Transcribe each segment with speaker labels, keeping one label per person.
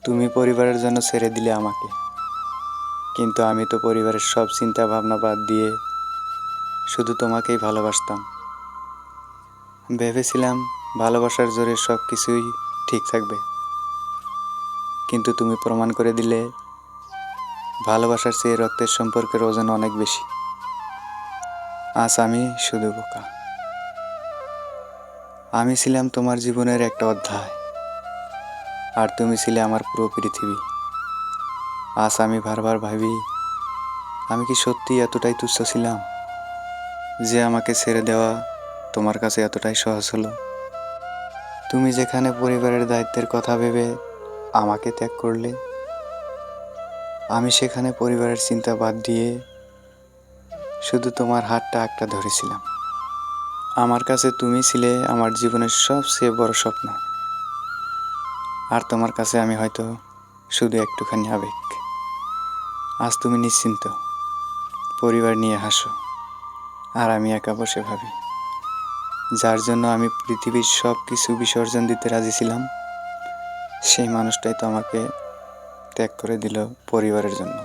Speaker 1: তুমি পরিবারের জন্য ছেড়ে দিলে আমাকে, কিন্তু আমি তো পরিবারের সব চিন্তা ভাবনা বাদ দিয়ে শুধু তোমাকেই ভালোবাসতাম। ভেবেছিলাম ভালোবাসার জোরে সব কিছুই ঠিক থাকবে, কিন্তু তুমি প্রমাণ করে দিলে ভালোবাসার চেয়ে রক্তের সম্পর্কের ওজন অনেক বেশি। আজ আমি শুধু বোকা। আমি ছিলাম তোমার জীবনের একটা অধ্যায়, আর তুমি ছিলে আমার পুরো পৃথিবী। আজ আমি বারবার ভাবি, আমি কি সত্যি এতটাই তুচ্ছ ছিলাম যে আমাকে ছেড়ে দেওয়া তোমার কাছে এতটাই সহজ হলো? তুমি যেখানে পরিবারের দায়িত্বের কথা ভেবে আমাকে ত্যাগ করলে, আমি সেখানে পরিবারের চিন্তা বাদ দিয়ে শুধু তোমার হাতটা আঁকড়ে ধরেছিলাম। আমার কাছে তুমি ছিলে আমার জীবনের সবচেয়ে বড় স্বপ্ন, আর তোমার কাছে আমি হয়তো শুধু একটুখানি আবেগ। আজ তুমি নিশ্চিন্ত, পরিবার নিয়ে হাসো, আর আমি একা বসে ভাবি, যার জন্য আমি পৃথিবীর সব কিছু বিসর্জন দিতে রাজি ছিলাম, সেই মানুষটাই তো আমাকে ত্যাগ করে দিল পরিবারের জন্য।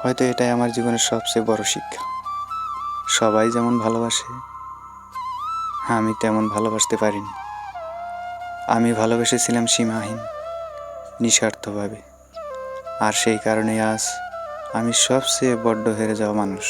Speaker 1: হয়তো এটাই আমার জীবনের সবচেয়ে বড় শিক্ষা। সবাই যেমন ভালোবাসে, আমি তেমন ভালোবাসতে পারিনি। আমি ভালোবেসেছিলাম সীমাহীন, নিঃস্বার্থভাবে, আর সেই কারণে আজ আমি সবচেয়ে বড্ড হেরে যাওয়া মানুষ।